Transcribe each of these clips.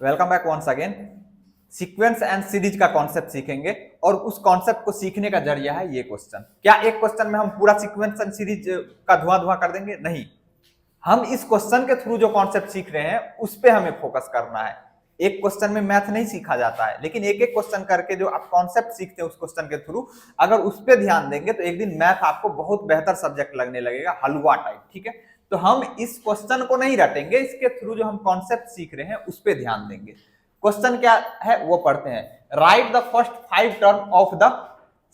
Welcome back once again. Sequence and series का concept सीखेंगे और उस कॉन्सेप्ट को सीखने का जरिया है ये क्वेश्चन। क्या एक क्वेश्चन में हम पूरा सीक्वेंस एंड सीरीज का धुआं कर देंगे? नहीं, हम इस क्वेश्चन के थ्रू जो कॉन्सेप्ट सीख रहे हैं उस पे हमें फोकस करना है। एक क्वेश्चन में मैथ नहीं सीखा जाता है, लेकिन एक एक क्वेश्चन करके जो आप कॉन्सेप्ट सीखते हैं उस क्वेश्चन के थ्रू, अगर उस पे ध्यान देंगे तो एक दिन मैथ आपको बहुत बेहतर सब्जेक्ट लगने लगेगा, हलवा टाइप। ठीक है, तो हम इस क्वेश्चन को नहीं रटेंगे, इसके थ्रू जो हम कॉन्सेप्ट सीख रहे हैं उस पर ध्यान देंगे। क्वेश्चन क्या है वो पढ़ते हैं। Write the first 5 term of the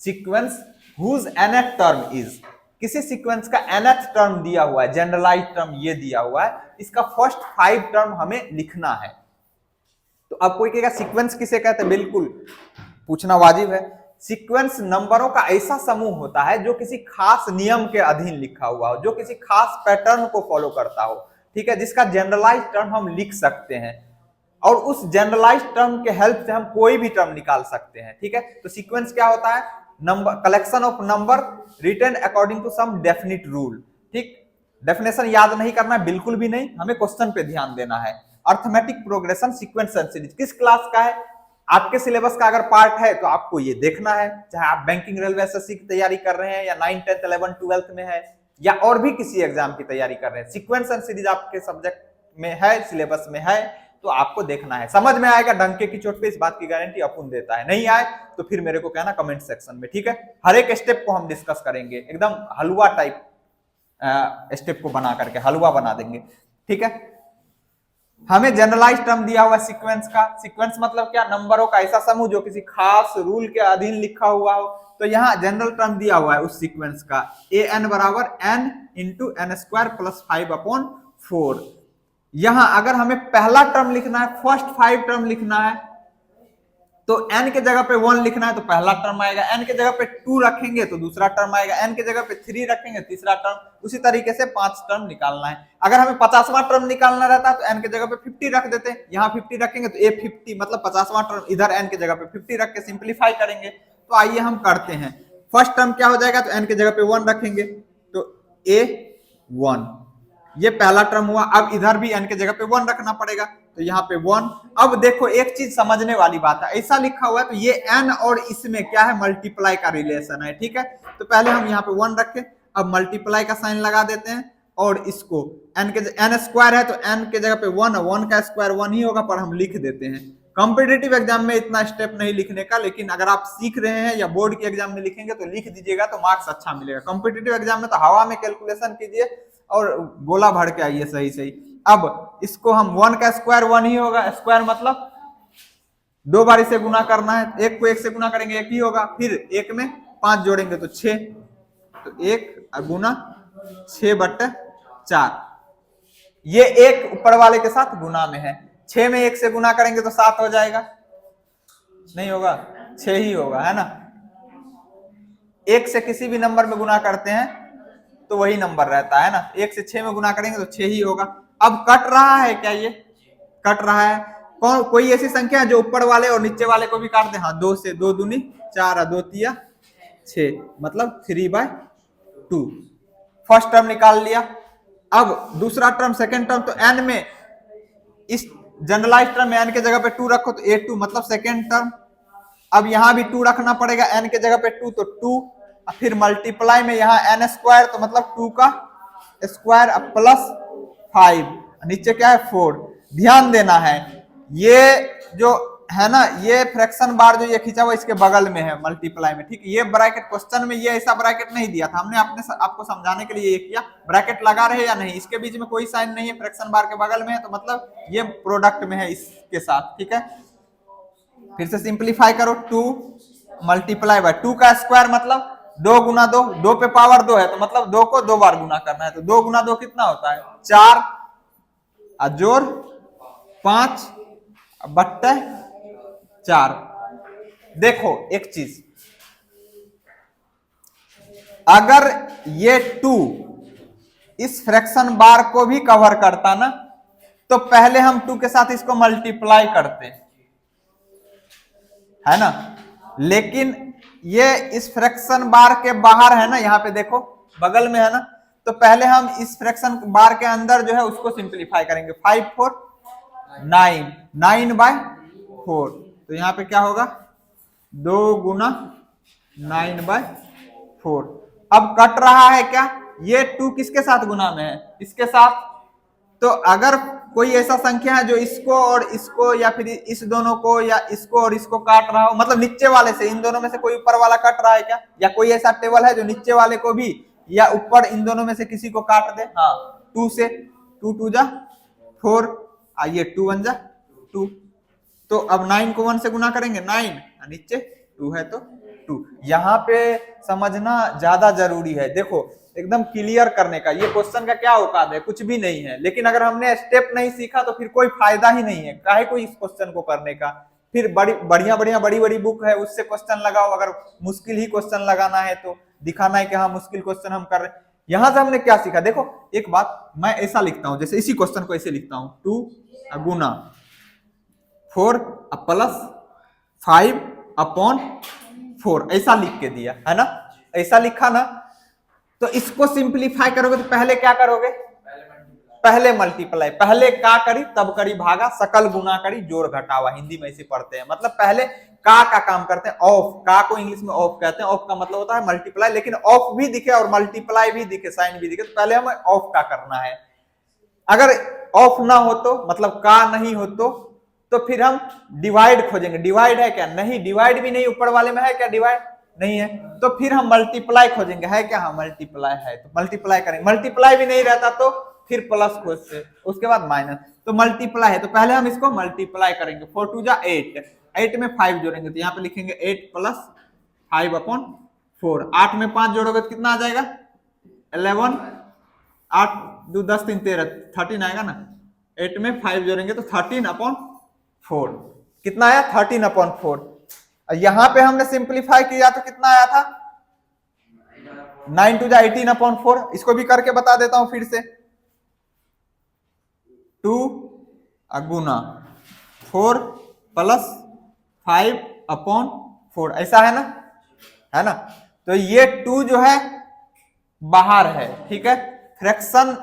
sequence whose nth term is. किसी सीक्वेंस का nth टर्म दिया हुआ है, जनरलाइज टर्म ये दिया हुआ है, इसका फर्स्ट 5 टर्म हमें लिखना है। तो अब कोई कहेगा सीक्वेंस किसे कहते हैं? बिल्कुल पूछना वाजिब है। सीक्वेंस नंबरों का ऐसा समूह होता है जो किसी खास नियम के अधीन लिखा हुआ हो, जो किसी खास पैटर्न को फॉलो करता हो, ठीक है, जिसका जनरलाइज टर्म हम लिख सकते हैं और उस जनरलाइज टर्म के हेल्प से हम कोई भी टर्म निकाल सकते हैं। ठीक है, तो सीक्वेंस क्या होता है? Number, collection of number written according to some definite rule. ठीक, डेफिनेशन याद नहीं करना है, बिल्कुल भी नहीं, हमें क्वेश्चन पे ध्यान देना है। Arithmetic progression sequence and series किस क्लास का है? आपके सिलेबस का अगर पार्ट है तो आपको ये देखना है, चाहे आप बैंकिंग, रेलवे, एसएससी की तैयारी कर रहे हैं या 9, 10, 11, 12 में है या और भी किसी एग्जाम की तैयारी कर रहे हैं, सीक्वेंस एंड सीरीज आपके सब्जेक्ट में है, सिलेबस में है, तो आपको देखना है। समझ में आएगा डंके की चोट पे, इस बात की गारंटी अपुन देता है। नहीं आए तो फिर मेरे को कहना कमेंट सेक्शन में। ठीक है, हर एक स्टेप को हम डिस्कस करेंगे, एकदम हलवा टाइप स्टेप को बना करके हलवा बना देंगे। ठीक है, हमें जनरलाइज टर्म दिया हुआ सीक्वेंस का। सीक्वेंस मतलब क्या? नंबरों का ऐसा समूह जो किसी खास रूल के अधीन लिखा हुआ हो। तो यहाँ जनरल टर्म दिया हुआ है उस सीक्वेंस का, ए एन बराबर n into N square plus 5/4। यहां अगर हमें पहला टर्म लिखना है, फर्स्ट 5 टर्म लिखना है, तो n के जगह पे 1 लिखना है तो पहला टर्म आएगा, n के जगह पे 2 रखेंगे तो दूसरा टर्म आएगा, n के जगह पे 3 रखेंगे तीसरा टर्म। उसी तरीके से 5 टर्म निकालना है। अगर हमें 50वां टर्म निकालना रहता तो n के जगह पे 50 रख देते, यहाँ 50 रखेंगे तो a50 मतलब 50वां टर्म, इधर n के जगह पे 50 रख के सिंप्लीफाई करेंगे। तो आइए हम करते हैं। फर्स्ट टर्म क्या हो जाएगा? तो n के जगह पे 1 रखेंगे तो a1, ये पहला टर्म हुआ। अब इधर भी n के जगह पे 1 रखना पड़ेगा तो यहाँ पे 1। अब देखो एक चीज समझने वाली बात है, ऐसा लिखा हुआ है तो ये n और इसमें क्या है? मल्टीप्लाई का रिलेशन है। ठीक है, तो पहले हम यहाँ पे 1 रखें, अब मल्टीप्लाई का साइन लगा देते हैं और इसको n स्क्वायर है तो n के जगह पे 1 का स्क्वायर 1 ही होगा, पर हम लिख देते हैं। कॉम्पिटिटिव एग्जाम में इतना स्टेप नहीं लिखने का, लेकिन अगर आप सीख रहे हैं या बोर्ड के एग्जाम में लिखेंगे तो लिख दीजिएगा तो मार्क्स अच्छा मिलेगा। कॉम्पिटिटिव एग्जाम में तो हवा में कैलकुलेशन कीजिए और गोला भर के आइए सही सही। अब इसको हम 1 का स्क्वायर 1 ही होगा, स्क्वायर मतलब 2 बार इसे गुना करना है, 1 को 1 से गुना करेंगे 1 ही होगा, फिर 1 में 5 जोड़ेंगे तो 6, तो 1 गुना 6/4। ये 1 ऊपर वाले के साथ गुना में है, 6 में 1 से गुना करेंगे तो 7 हो जाएगा, नहीं होगा, 6 ही होगा, है ना। 1 से किसी भी नंबर में गुना करते हैं तो वही नंबर रहता है ना, 1 से 6 में गुना करेंगे तो 6 ही होगा। अब कट रहा है क्या? ये कट रहा है। कौन कोई ऐसी संख्या है जो ऊपर वाले और नीचे वाले को भी काट दे? हाँ, 2 से 2 दूनी 4, 2 तिया 6, मतलब 3/2। फर्स्ट टर्म निकाल लिया। अब दूसरा टर्म, सेकेंड टर्म, तो n में इस जनरलाइज टर्म में n के जगह पे 2 रखो तो a2 मतलब सेकेंड टर्म। अब यहां भी 2 रखना पड़ेगा, n के जगह पे 2 तो 2, फिर मल्टीप्लाई में यहाँ n स्क्वायर तो मतलब 2 का स्क्वायर प्लस 5, नीचे क्या है 4। ध्यान देना है, ये जो है ना, ये फ्रैक्शन बार जो ये खींचा हुआ इसके बगल में है मल्टीप्लाई में। ठीक, ये ब्रैकेट क्वेश्चन में ये ऐसा ब्रैकेट नहीं दिया था, हमने आपको समझाने के लिए ये किया। ब्रैकेट लगा रहे या नहीं, इसके बीच में कोई साइन नहीं है, फ्रैक्शन बार के बगल में है, तो मतलब ये प्रोडक्ट में है इसके साथ। ठीक है, फिर से सिंप्लीफाई करो, 2 मल्टीप्लाई बाय 2 का स्क्वायर मतलब 2 गुना 2, 2 पे पावर 2 है तो मतलब 2 को 2 बार गुना करना है, तो 2 गुना 2 कितना होता है? 4, जोड़ 5/4। देखो एक चीज, अगर ये 2 इस फ्रैक्शन बार को भी कवर करता ना तो पहले हम 2 के साथ इसको मल्टीप्लाई करते, है ना, लेकिन ये इस फ्रैक्शन बार के बाहर है ना, यहाँ पे देखो बगल में है ना, तो पहले हम इस फ्रैक्शन बार के अंदर जो है उसको सिंप्लीफाई करेंगे। 5 4 9, 9/4। तो यहाँ पे क्या होगा 2 गुना 9/4। अब कट रहा है क्या, ये 2 किसके साथ गुना में है, इसके साथ। तो अगर कोई ऐसा संख्या है जो इसको और इसको या फिर इस दोनों को या इसको और इसको काट रहा हो, मतलब नीचे वाले से इन दोनों में से कोई ऊपर वाला काट रहा है क्या, या कोई ऐसा टेबल है जो नीचे वाले को भी या ऊपर इन दोनों में से किसी को काट दे। हाँ 2 से 2 2 जा 4, आइए 2 1 जा 2। तो अब 9 को 1 से गुना करेंगे 9, नीचे 2 है तो 2। यहाँ पे समझना ज्यादा जरूरी है, देखो एकदम क्लियर करने का। ये क्वेश्चन का क्या औकात है, कुछ भी नहीं है, लेकिन अगर हमने स्टेप नहीं सीखा तो फिर कोई फायदा ही नहीं है, काहे को इस क्वेश्चन को करने का। फिर बड़ी बड़ी बुक है उससे क्वेश्चन लगाओ, अगर मुश्किल ही क्वेश्चन लगाना है तो दिखाना है कि हाँ मुश्किल क्वेश्चन हम कर रहे हैं। यहां से हमने क्या सीखा, देखो एक बात मैं ऐसा लिखता हूं, जैसे इसी क्वेश्चन को ऐसे लिखता हूं 2 गुना 4 प्लस 5/4, ऐसा लिख के दिया है ना, ऐसा लिखा ना। तो इसको सिंप्लीफाई करोगे तो पहले क्या करोगे, पहले मल्टीप्लाई, पहले का करी तब करी भागा, सकल गुना करी जोड़ घटावा, हिंदी में ऐसे पढ़ते हैं। मतलब पहले का काम करते हैं, ऑफ, का को इंग्लिश में ऑफ कहते हैं, ऑफ का मतलब होता है मल्टीप्लाई, लेकिन ऑफ भी दिखे और मल्टीप्लाई भी दिखे, साइन भी दिखे, तो पहले हमें ऑफ का करना है। अगर ऑफ ना हो तो मतलब का नहीं हो तो फिर हम डिवाइड खोजेंगे। डिवाइड है क्या, नहीं, डिवाइड भी नहीं, ऊपर वाले में है क्या डिवाइड, नहीं है, तो फिर हम मल्टीप्लाई खोजेंगे, है क्या, हाँ मल्टीप्लाई है, तो मल्टीप्लाई करेंगे। मल्टीप्लाई भी नहीं रहता तो फिर प्लस खोजते, उसके बाद माइनस, तो मल्टीप्लाई है तो पहले हम इसको मल्टीप्लाई करेंगे। 4 2 जा 8, 8 में 5 जोड़ेंगे तो यहाँ पे लिखेंगे 8 + 5/4। 8 में 5 जोड़ोगे तो कितना आ जाएगा 11, 8 2 10 3 13, 13 आएगा ना। 8 में 5 जोड़ेंगे तो 13/4, कितना आया 13/4। यहां पे हमने सिंप्लीफाई किया तो कितना आया था 9 2 जा 18/4। इसको भी करके बता देता हूं फिर से, 2 गुना 4 + 5/4, ऐसा है ना। तो ये 2 जो है बाहर है, ठीक है। फ्रैक्शन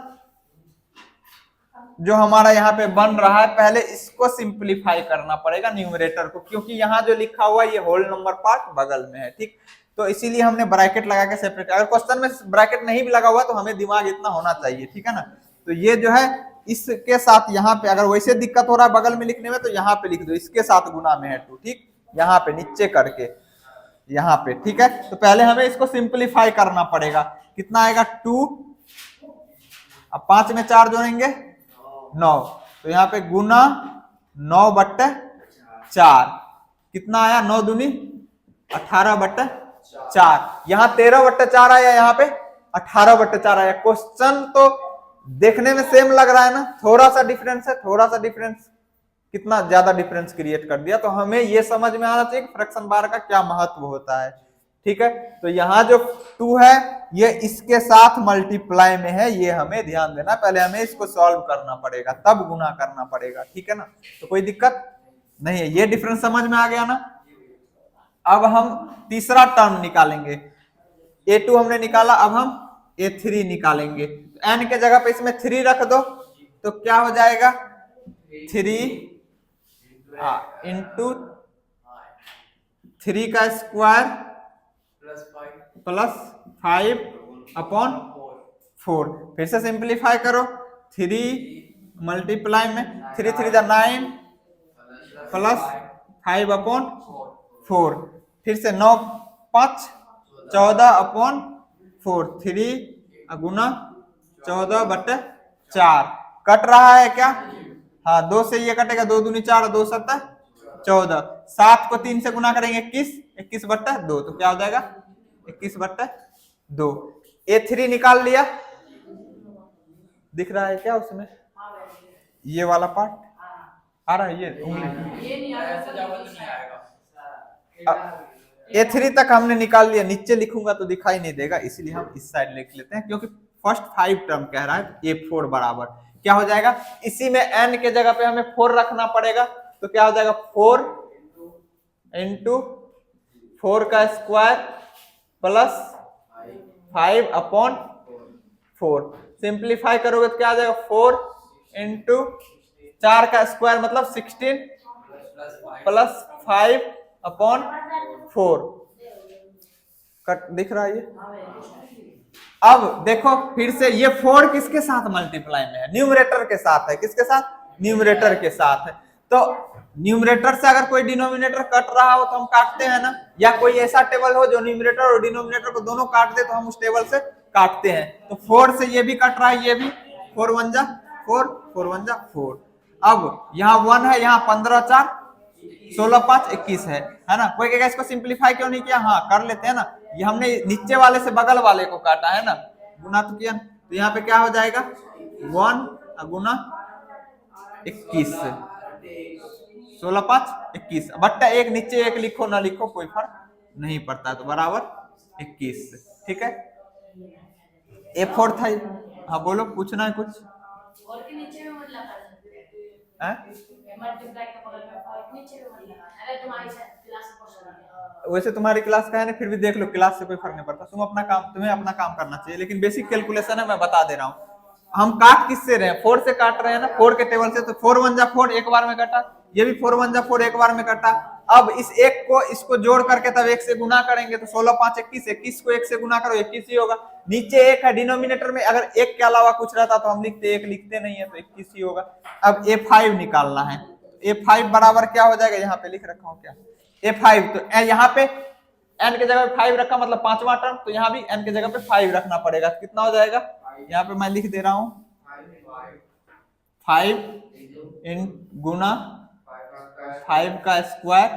जो हमारा यहाँ पे बन रहा है, पहले इसको सिंप्लीफाई करना पड़ेगा न्यूमरेटर को, क्योंकि यहाँ जो लिखा हुआ है ये होल नंबर पार्ट बगल में है, ठीक। तो इसीलिए हमने ब्रैकेट लगा के सेपरेट। अगर क्वेश्चन में ब्रैकेट नहीं भी लगा हुआ तो हमें दिमाग इतना होना चाहिए, ठीक है ना। तो ये जो है इसके साथ यहाँ पे, अगर वैसे दिक्कत हो रहा है बगल में लिखने में तो यहाँ पे लिख दो, इसके साथ गुना में है 2, ठीक, यहाँ पे नीचे करके यहाँ पे, ठीक है। तो पहले हमें इसको सिंप्लीफाई करना पड़ेगा। कितना आएगा 2, अब 5 में 4 जोड़ेंगे 9, तो यहाँ पे गुना 9/4, कितना आया 9 दूनी 18/4। यहाँ 13/4 आया, यहाँ पे 18/4 आया। क्वेश्चन तो देखने में सेम लग रहा है ना, थोड़ा सा डिफरेंस है, थोड़ा सा डिफरेंस कितना ज्यादा डिफरेंस क्रिएट कर दिया। तो हमें ये समझ में आना चाहिए कि फ्रैक्शन बार का क्या महत्व होता है, ठीक है। तो यहाँ जो 2 है ये इसके साथ मल्टीप्लाई में है, ये हमें ध्यान देना। पहले हमें इसको सॉल्व करना पड़ेगा तब गुना करना पड़ेगा, ठीक है ना। तो कोई दिक्कत नहीं है, ये डिफरेंस समझ में आ गया ना। अब हम तीसरा टर्म निकालेंगे, A2 हमने निकाला, अब हम A3 निकालेंगे। तो n के जगह पे इसमें 3 रख दो तो क्या हो जाएगा 3 इंटू 3 का स्क्वायर प्लस 5/4। फिर से सिंप्लीफाई करो, 3 मल्टीप्लाई में 3 3 जा 9 प्लस 5/4, फिर से 9 5 14/4, 3 गुना 14/4। कट रहा है क्या, हाँ 2 से ये कटेगा, 2 दूनी 4, 2 7 14। 7 को 3 से गुना करेंगे 21, 21/2, तो क्या हो जाएगा 21/2। A3 निकाल लिया, दिख रहा है क्या उसमें, ये वाला पार्ट आ रहा है, ये उंगली A3 तक हमने निकाल लिया। नीचे लिखूंगा तो दिखाई नहीं देगा, इसलिए हम इस साइड लिख लेते हैं, क्योंकि फर्स्ट 5 टर्म कह रहा है। A4 बराबर क्या हो जाएगा, इसी में n के जगह पे हमें 4 रखना पड़ेगा, तो क्या हो जाएगा 4 इंटू 4 का स्क्वायर प्लस 5/4। सिंप्लीफाई करोगे तो क्या आ जाएगा 4 इंटू 4 का स्क्वायर मतलब 16 प्लस 5/4 कट दिख रहा है ये। अब देखो फिर से ये 4 किसके साथ मल्टीप्लाई में है, न्यूमरेटर के साथ है। किसके साथ, न्यूमरेटर के साथ है। तो न्यूमरेटर से अगर कोई डिनोमिनेटर कट रहा हो तो हम काटते हैं ना, या कोई ऐसा टेबल हो जो न्यूमरेटर और डिनोमिनेटर को दोनों काट दे तो हम उस टेबल से काटते हैं। तो 4 से ये भी कट रहा है, ये भी 4 1 जा 4 4 1 जा 4। अब यहाँ 1 है, यहाँ 15 4 16 5 21 है ना। कोई कहेगा इसको सिंप्लीफाई क्यों नहीं किया, हाँ कर लेते हैं ना। ये हमने नीचे वाले से बगल वाले को काटा है ना, गुना तो किया। तो यहाँ पे क्या हो जाएगा 1 गुना 21, 16 5 21 बट्टा 1, नीचे 1 लिखो ना लिखो कोई फर्क नहीं पड़ता, तो बराबर 21। ठीक है, A4 था। हाँ बोलो, पूछना है कुछ? और के नीचे में मत लगा मल्टीप्लाई के बगल में और नीचे में मत लगा। अरे तुम्हारी क्लास में क्वेश्चन, वैसे तुम्हारी क्लास का है ना, फिर भी देख लो, क्लास से कोई फर्क नहीं पड़ता। तुम्हें अपना काम करना चाहिए, लेकिन बेसिक कैलकुलेशन है, मैं बता दे रहा हूँ। हम काट किससे रहे हैं, 4 से काट रहे हैं ना, 4 के टेबल से। तो 4 1 जा 4 एक बार में कटा, ये भी 4 1 जा 4 एक बार में कटा। अब इस एक को इसको जोड़ करके तब 1 से गुना करेंगे, तो 16 5 21, 21 को 1 से गुना करो 21 ही होगा। नीचे 1 है डिनोमिनेटर में, अगर 1 के अलावा कुछ रहता तो हम लिखते 1, लिखते नहीं है तो 21 ही होगा। अब A5 निकालना है। A5 बराबर क्या हो जाएगा, यहाँ पे लिख रखा हूँ क्या, A5। तो यहाँ पे n के जगह पे 5 रखा, मतलब पांचवा टर्म, तो यहाँ भी n के जगह पे 5 रखना पड़ेगा। तो कितना हो जाएगा, यहाँ पे मैं लिख दे रहा हूँ 5 इन गुना 5 का स्क्वायर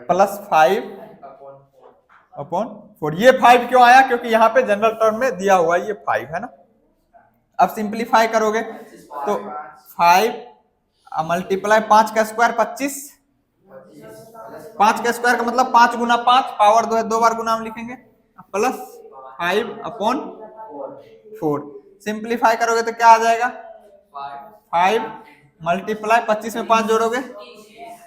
प्लस 5/4। ये 5 क्यों आया, क्योंकि यहाँ पे जनरल टर्म में दिया हुआ ये 5 है ना। अब सिंप्लीफाई करोगे तो 5 मल्टीप्लाई 5 का स्क्वायर 25, 5 का स्क्वायर का मतलब 5 गुना 5, पावर 2 है, 2 बार गुना हम लिखेंगे, प्लस 5/4। सिंप्लीफाई करोगे तो क्या आ जाएगा 5 मल्टीप्लाई 25 में 5 जोड़ोगे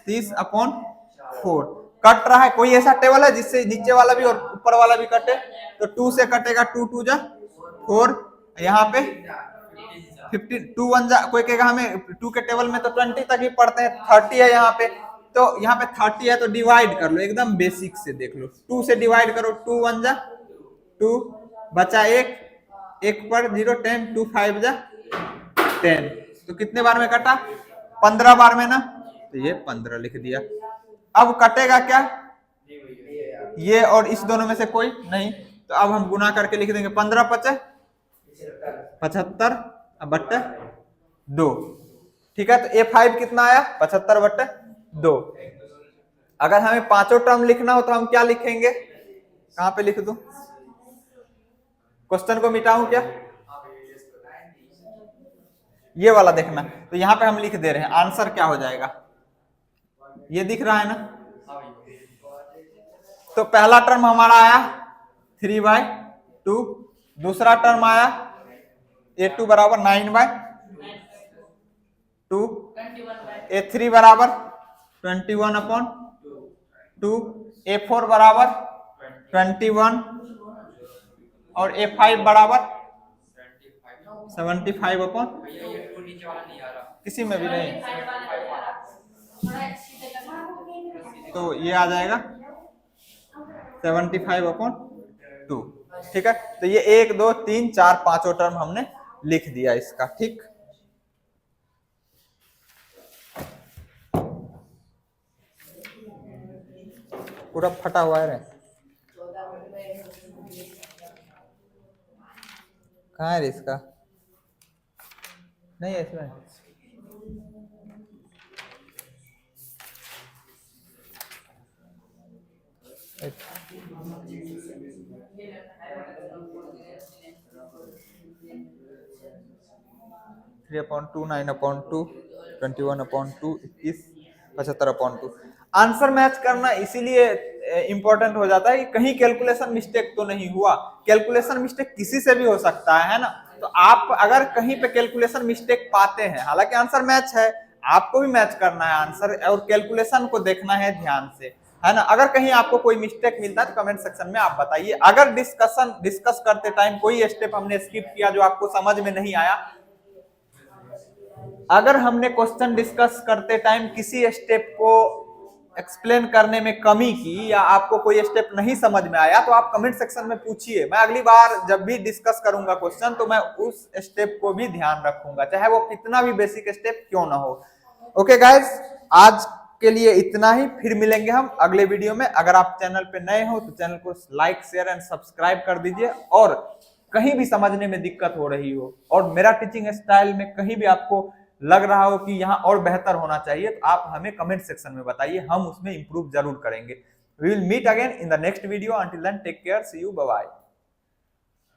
30/4। कट रहा है, कोई ऐसा टेबल है जिससे नीचे वाला भी और ऊपर वाला भी कटे, तो 2 से कटेगा, 2 2 जा 4, यहाँ पे 15 2 1 जा, कोई कहेगा हमें 2 के टेबल में तो 20 तक ही पढ़ते हैं, 30 है यहाँ पे, तो यहाँ पे 30 है तो डिवाइड कर लो, एकदम बेसिक से देख लो, 2 से डिवाइड करो, 2 1 जा 2, बचा 1, 1 पर 0 10, 2 5 जा 10। तो कितने बार में कटा, 15 बार में ना, तो ये 15 लिख दिया। अब कटेगा क्या, ये और इस दोनों में से कोई नहीं, तो अब हम गुना करके लिख देंगे 15 5 75 बट्टे 2। ठीक है, तो A5 कितना आया 75 बट्टे 2। अगर हमें पांचों टर्म लिखना हो तो हम क्या लिखेंगे, कहां पे लिख दूं, क्वेश्चन को मिटाऊं क्या, ये वाला देखना। तो यहाँ पे हम लिख दे रहे हैं, आंसर क्या हो जाएगा, ये दिख रहा है ना। तो पहला टर्म हमारा आया 3/2, दूसरा टर्म आया A2 बराबर 9/2, A3 बराबर 21/2, A4 बराबर 21 और A5 बराबर 75 किसी में भी नहीं, तो ये आ जाएगा 75/2। ठीक है, तो ये 1 2 3 4 पांचों टर्म हमने लिख दिया इसका। ठीक, पूरा फटा हुआ है रे, कहाँ है रे इसका, नहीं है इसमें, थ्री अपॉन 2 9/2 21/2 21 75/2। आंसर मैच करना इसीलिए इंपॉर्टेंट हो जाता है कि कहीं कैलकुलेशन मिस्टेक तो नहीं हुआ। कैलकुलेशन मिस्टेक किसी से भी हो सकता है ना, तो आप अगर कहीं पे कैलकुलेशन मिस्टेक पाते हैं, हालांकि आंसर मैच है, आपको भी मैच करना है आंसर, और कैलकुलेशन को देखना है ध्यान से, है ना। अगर कहीं आपको कोई मिस्टेक मिलता है तो कमेंट सेक्शन में आप बताइए। अगर डिस्कस करते टाइम कोई स्टेप हमने स्किप किया जो आपको समझ में नहीं आया, अगर हमने क्वेश्चन डिस्कस करते टाइम किसी स्टेप को एक्सप्लेन करने में कमी की या आपको कोई स्टेप नहीं समझ में आया तो आप कमेंट सेक्शन में पूछिए। मैं अगली बार जब भी डिस्कस करूंगा क्वेश्चन तो मैं उस स्टेप को भी ध्यान रखूंगा, चाहे वो कितना भी बेसिक स्टेप क्यों ना हो। ओके गाइस, आज के लिए इतना ही, फिर मिलेंगे हम अगले वीडियो में। अगर आप चैनल पे नए हो तो चैनल को लाइक शेयर एंड सब्सक्राइब कर दीजिए, और कहीं भी समझने में दिक्कत हो रही हो और मेरा टीचिंग स्टाइल में कहीं भी आपको लग रहा हो कि यहाँ और बेहतर होना चाहिए तो आप हमें कमेंट सेक्शन में बताइए, हम उसमें इंप्रूव जरूर करेंगे। We will meet again in the next video. Until then take care, see you, bye bye.